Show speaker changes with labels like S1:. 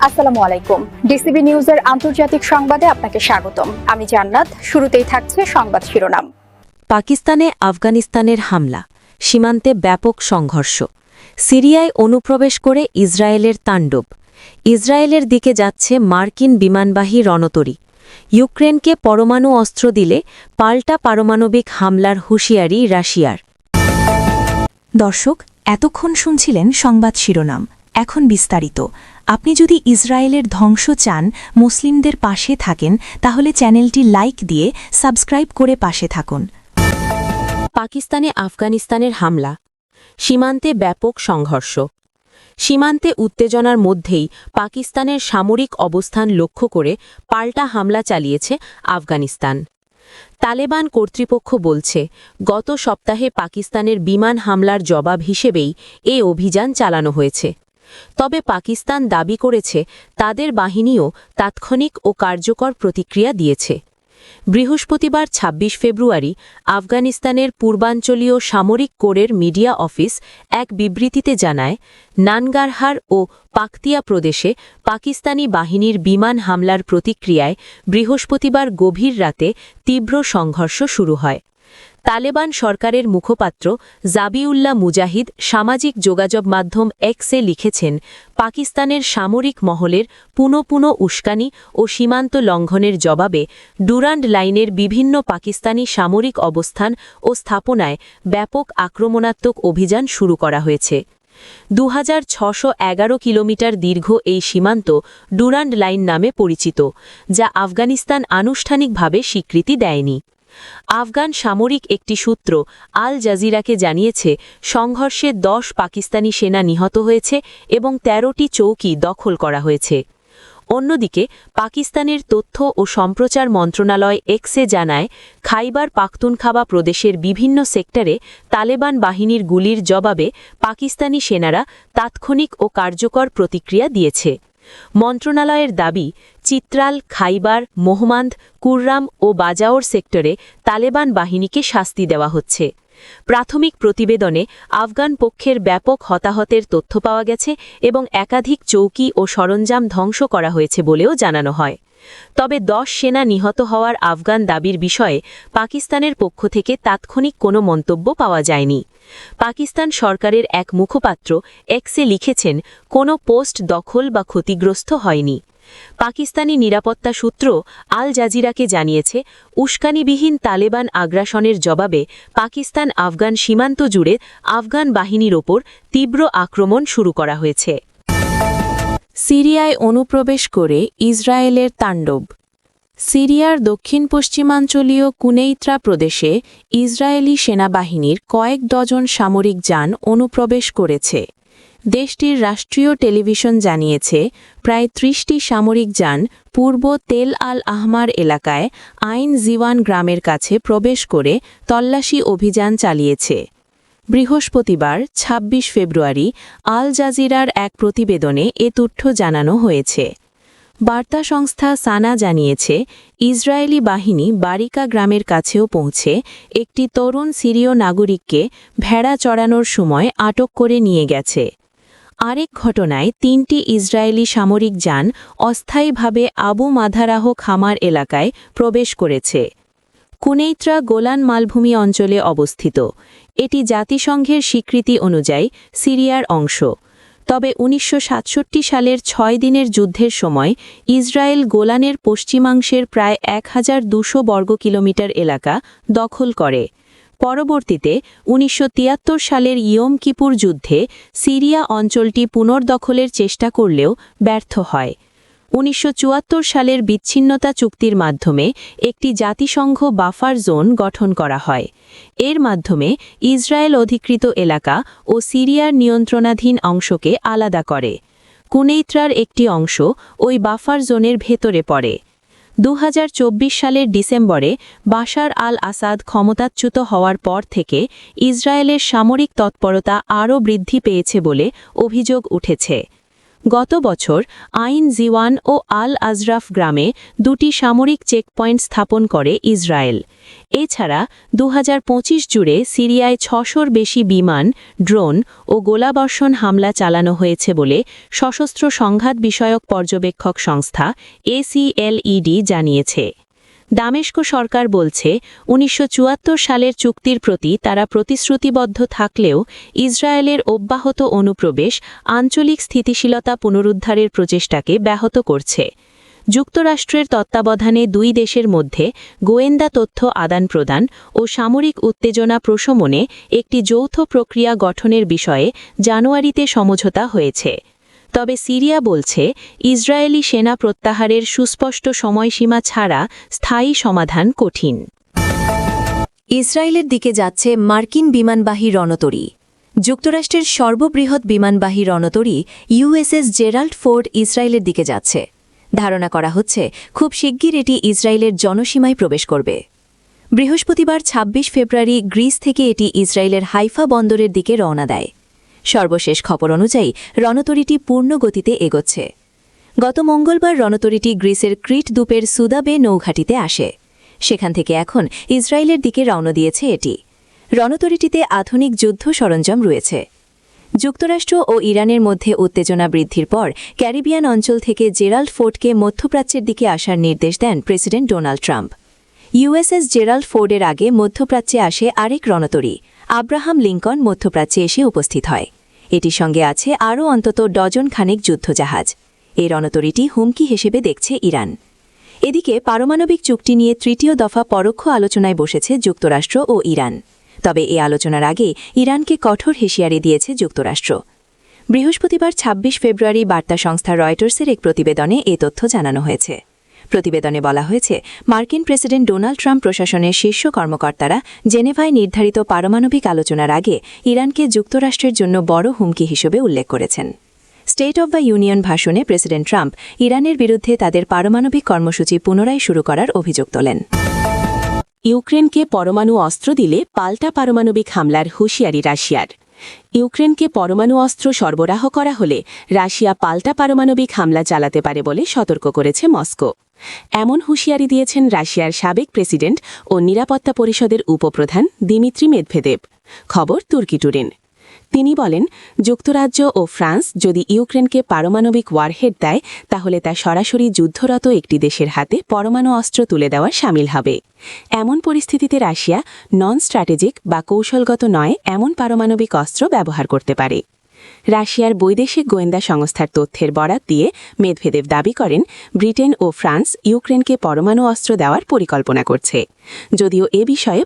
S1: আসসালামু আলাইকুম। ডিসিবি নিউজের আন্তর্জাতিক সংবাদে আপনাকে স্বাগতম। আমি জান্নাত। শুরুতেই থাকছে সংবাদ শিরোনাম।
S2: পাকিস্তানে আফগানিস্তানের হামলা, সীমান্তে ব্যাপক সংঘর্ষ, সিরিয়ায় অনুপ্রবেশ করে ইসরায়েলের তাণ্ডব, ইসরায়েলের দিকে যাচ্ছে মার্কিন বিমানবাহী রণতরী, ইউক্রেনকে পরমাণু অস্ত্র দিলে পাল্টা পারমাণবিক হামলার হুঁশিয়ারি রাশিয়ার।
S3: দর্শক, এতক্ষণ শুনছিলেন সংবাদ শিরোনাম। এখন বিস্তারিত। আপনি যদি ইসরায়েলের ধ্বংস চান, মুসলিমদের পাশে থাকেন, তাহলে চ্যানেলটি লাইক দিয়ে সাবস্ক্রাইব করে পাশে থাকুন।
S2: পাকিস্তানে আফগানিস্তানের হামলা, সীমান্তে ব্যাপক সংঘর্ষ। সীমান্তে উত্তেজনার মধ্যেই পাকিস্তানের সামরিক অবস্থান লক্ষ্য করে পাল্টা হামলা চালিয়েছে আফগানিস্তান। তালেবান কর্তৃপক্ষ বলছে, গত সপ্তাহে পাকিস্তানের বিমান হামলার জবাব হিসেবেই এ অভিযান চালানো হয়েছে। তবে পাকিস্তান দাবি করেছে তাদের বাহিনীও তাৎক্ষণিক ও কার্যকর প্রতিক্রিয়া দিয়েছে। বৃহস্পতিবার ২৬ ফেব্রুয়ারি আফগানিস্তানের পূর্বাঞ্চলীয় সামরিক কোরের মিডিয়া অফিস এক বিবৃতিতে জানায়, নানগারহার ও পাকতিয়া প্রদেশে পাকিস্তানি বাহিনীর বিমান হামলার প্রতিক্রিয়ায় বৃহস্পতিবার গভীর রাতে তীব্র সংঘর্ষ শুরু হয়। তালেবান সরকারের মুখপাত্র জাবিউল্লাহ মুজাহিদ সামাজিক যোগাযোগ মাধ্যম এক্সে লিখেছেন, পাকিস্তানের সামরিক মহলের পুনঃ উস্কানি ও সীমান্ত লঙ্ঘনের জবাবে ডুরান্ড লাইনের বিভিন্ন পাকিস্তানি সামরিক অবস্থান ও স্থাপনায় ব্যাপক আক্রমণাত্মক অভিযান শুরু করা হয়েছে। ২৬১১ কিলোমিটার দীর্ঘ এই সীমান্ত ডুরান্ড লাইন নামে পরিচিত, যা আফগানিস্তান আনুষ্ঠানিকভাবে স্বীকৃতি দেয়নি। আফগান সামরিক একটি সূত্র আল জাজিরাকে জানিয়েছে, সংঘর্ষে ১০ পাকিস্তানি সেনা নিহত হয়েছে এবং ১৩টি চৌকি দখল করা হয়েছে। অন্যদিকে পাকিস্তানের তথ্য ও সম্প্রচার মন্ত্রণালয় এক্সে জানায়, খাইবার পাখতুনখাবা প্রদেশের বিভিন্ন সেক্টরে তালেবান বাহিনীর গুলির জবাবে পাকিস্তানি সেনারা তাৎক্ষণিক ও কার্যকর প্রতিক্রিয়া দিয়েছে। মন্ত্রণালয়ের দাবি, চিত্রাল, খাইবার, মোহমান্দ, কুররাম ও বাজাওর সেক্টরে তালেবান বাহিনীকে শাস্তি দেওয়া হচ্ছে। প্রাথমিক প্রতিবেদনে আফগান পক্ষের ব্যাপক হতাহতের তথ্য পাওয়া গেছে এবং একাধিক চৌকি ও সরঞ্জাম ধ্বংস করা হয়েছে বলেও জানানো হয়। তবে ১০ সেনা নিহত হওয়ার আফগান দাবির বিষয়ে পাকিস্তানের পক্ষ থেকে তাৎক্ষণিক কোনো মন্তব্য পাওয়া যায়নি। পাকিস্তান সরকারের এক মুখপাত্র এক্সে লিখেছেন, কোনো পোস্ট দখল বা ক্ষতিগ্রস্ত হয়নি। পাকিস্তানি নিরাপত্তা সূত্র আল জাজিরাকে জানিয়েছে, উস্কানিবিহীন তালেবান আগ্রাসনের জবাবে পাকিস্তান আফগান সীমান্ত জুড়ে আফগান বাহিনীর ওপর তীব্র আক্রমণ শুরু করা হয়েছে। সিরিয়ায় অনুপ্রবেশ করে ইসরায়েলের তাণ্ডব। সিরিয়ার দক্ষিণ পশ্চিমাঞ্চলীয় কুনেইত্রা প্রদেশে ইসরায়েলি সেনাবাহিনীর কয়েক ডজন সামরিক যান অনুপ্রবেশ করেছে। দেশটির রাষ্ট্রীয় টেলিভিশন জানিয়েছে, প্রায় ৩০টি সামরিক যান পূর্ব তেল আল আহমার এলাকায় আইন জিওয়ান গ্রামের কাছে প্রবেশ করে তল্লাশি অভিযান চালিয়েছে। বৃহস্পতিবার ২৬ ফেব্রুয়ারি আল জাজিরার এক প্রতিবেদনে এ তথ্য জানানো হয়েছে। বার্তা সংস্থা সানা জানিয়েছে, ইসরায়েলি বাহিনী বারিকা গ্রামের কাছেও পৌঁছে একটি তরুণ সিরীয় নাগরিককে ভেড়া চড়ানোর সময় আটক করে নিয়ে গেছে। আরেক ঘটনায় ৩টি ইসরায়েলি সামরিক যান অস্থায়ীভাবে আবু মাধারাহ খামার এলাকায় প্রবেশ করেছে। কুনেইত্রা গোলান মালভূমি অঞ্চলে অবস্থিত। এটি জাতিসংঘের স্বীকৃতি অনুযায়ী সিরিয়ার অংশ। তবে ১৯৬৭ সালের ৬ দিনের যুদ্ধের সময় ইসরায়েল গোলানের পশ্চিমাংশের প্রায় ১,২০০ বর্গ কিলোমিটার এলাকা দখল করে। পরবর্তীতে ১৯৭৩ সালের ইয়ম কিপুর যুদ্ধে সিরিয়া অঞ্চলটি পুনর্দখলের চেষ্টা করলেও ব্যর্থ হয়। ১৯৭৪ সালের বিচ্ছিন্নতা চুক্তির মাধ্যমে একটি জাতিসংঘ বাফার জোন গঠন করা হয়। এর মাধ্যমে ইসরায়েল অধিকৃত এলাকা ও সিরিয়ার নিয়ন্ত্রণাধীন অংশকে আলাদা করে। কুনেইত্রার একটি অংশ ওই বাফার জোনের ভেতরে পড়ে। ২০২৪ সালের ডিসেম্বরে বাশার আল আসাদ ক্ষমতাচ্যুত হওয়ার পর থেকে ইসরায়েলের সামরিক তৎপরতা আরও বৃদ্ধি পেয়েছে বলে অভিযোগ উঠেছে। গত বছর আইন জিওয়ান ও আল আজরাফ গ্রামে 2টি সামরিক চেকপয়েন্ট স্থাপন করে ইসরায়েল। এছাড়া 2025 জুড়ে সিরিয়ায় 600-র বেশি বিমান, ড্রোন ও গোলাবর্ষণ হামলা চালানো হয়েছে বলে সশস্ত্র সংঘাত বিষয়ক পর্যবেক্ষক সংস্থা ACLED জানিয়েছে। দামেস্ক সরকার বলছে 1974 সালের চুক্তির প্রতি তারা প্রতিশ্রুতিবদ্ধ থাকলেও ইসরায়েলের অব্যাহত অনুপ্রবেশ আঞ্চলিক স্থিতিশীলতা পুনরুদ্ধারের প্রচেষ্টাকে ব্যাহত করছে। যুক্তরাষ্ট্রের তত্ত্বাবধানে দুই দেশের মধ্যে গোয়েন্দা তথ্য আদান-প্রদান ও সামরিক উত্তেজনা প্রশমনে একটি যৌথ প্রক্রিয়া গঠনের বিষয়ে জানুয়ারিতে সমঝোতা হয়েছে। তবে সিরিয়া বলছে ইসরায়েলি সেনা প্রত্যাহারের সুস্পষ্ট সময়সীমা ছাড়া স্থায়ী সমাধান কঠিন।
S4: ইসরায়েলের দিকে যাচ্ছে মার্কিন বিমানবাহী রণতরী। যুক্তরাষ্ট্রের সর্ববৃহৎ বিমানবাহী রণতরী USS জেরাল্ড ফোর্ড ইসরায়েলের দিকে যাচ্ছে। ধারণা করা হচ্ছে খুব শিগগির এটি ইসরায়েলের জনসীমায় প্রবেশ করবে। বৃহস্পতিবার 26 ফেব্রুয়ারি গ্রিস থেকে এটি ইসরায়েলের হাইফা বন্দরের দিকে রওনা দেয়। সর্বশেষ খবর অনুযায়ী রণতরীটি পূর্ণ গতিতে এগোচ্ছে। গত মঙ্গলবার রণতরীটি গ্রিসের ক্রিট দ্বীপের সুদা বে নৌঘাটিতে আসে। সেখান থেকে এখন ইসরায়েলের দিকে রওনা দিয়েছে এটি। রণতরীটিতে আধুনিক যুদ্ধ সরঞ্জাম রয়েছে। যুক্তরাষ্ট্র ও ইরানের মধ্যে উত্তেজনা বৃদ্ধির পর ক্যারিবিয়ান অঞ্চল থেকে জেরাল্ড ফোর্ডকে মধ্যপ্রাচ্যের দিকে আসার নির্দেশ দেন president Donald Trump. USS Gerald ফোর্ডের আগে মধ্যপ্রাচ্যে আসে আরেক রণতরী আব্রাহাম লিঙ্কন মধ্যপ্রাচ্যে এসে উপস্থিত হয়। এটির সঙ্গে আছে আরও অন্তত ডজন খানেক যুদ্ধজাহাজ। এই রণতরীটি হুমকি হিসেবে দেখছে ইরান। এদিকে পারমাণবিক চুক্তি নিয়ে তৃতীয় দফা পরোক্ষ আলোচনায় বসেছে যুক্তরাষ্ট্র ও ইরান। তবে এ আলোচনার আগে ইরানকে কঠোর হুঁশিয়ারি দিয়েছে যুক্তরাষ্ট্র। বৃহস্পতিবার 26 ফেব্রুয়ারি বার্তা সংস্থা রয়টার্সের এক প্রতিবেদনে এ তথ্য জানানো হয়েছে। প্রতিবেদনে বলা হয়েছে মার্কিন প্রেসিডেন্ট ডোনাল্ড ট্রাম্প প্রশাসনের শীর্ষ কর্মকর্তারা জেনেভায় নির্ধারিত পারমাণবিক আলোচনার আগে ইরানকে যুক্তরাষ্ট্রের জন্য বড় হুমকি হিসেবে উল্লেখ করেছেন। স্টেট অব দ্য ইউনিয়ন ভাষণে প্রেসিডেন্ট ট্রাম্প ইরানের বিরুদ্ধে তাদের পারমাণবিক কর্মসূচি পুনরায় শুরু করার অভিযোগ তোলেন।
S2: ইউক্রেনকে পরমাণু অস্ত্র দিলে পাল্টা পারমাণবিক হামলার হুঁশিয়ারি রাশিয়ার। ইউক্রেনকে পরমাণু অস্ত্র সরবরাহ করা হলে রাশিয়া পাল্টা পারমাণবিক হামলা চালাতে পারে বলে সতর্ক করেছে মস্কো। এমন হুঁশিয়ারি দিয়েছেন রাশিয়ার সাবেক প্রেসিডেন্ট ও নিরাপত্তা পরিষদের উপপ্রধান দিমিত্রি মেদভেদেভ। খবর তুর্কি টুরিন। তিনি বলেন, যুক্তরাজ্য ও ফ্রান্স যদি ইউক্রেনকে পারমাণবিক ওয়ারহেড দেয় তাহলে তা সরাসরি যুদ্ধরত একটি দেশের হাতে পরমাণু অস্ত্র তুলে দেওয়া শামিল হবে। এমন পরিস্থিতিতে রাশিয়া নন স্ট্র্যাটেজিক বা কৌশলগত নয় এমন পারমাণবিক অস্ত্র ব্যবহার করতে পারে। রাশিয়ার বৈদেশিক গোয়েন্দা সংস্থার তথ্যের বরাত দিয়ে মেদভেদেভ দাবি করেন, ব্রিটেন ও ফ্রান্স ইউক্রেনকে পরমাণু অস্ত্র দেওয়ার পরিকল্পনা করছে, যদিও এ বিষয়ে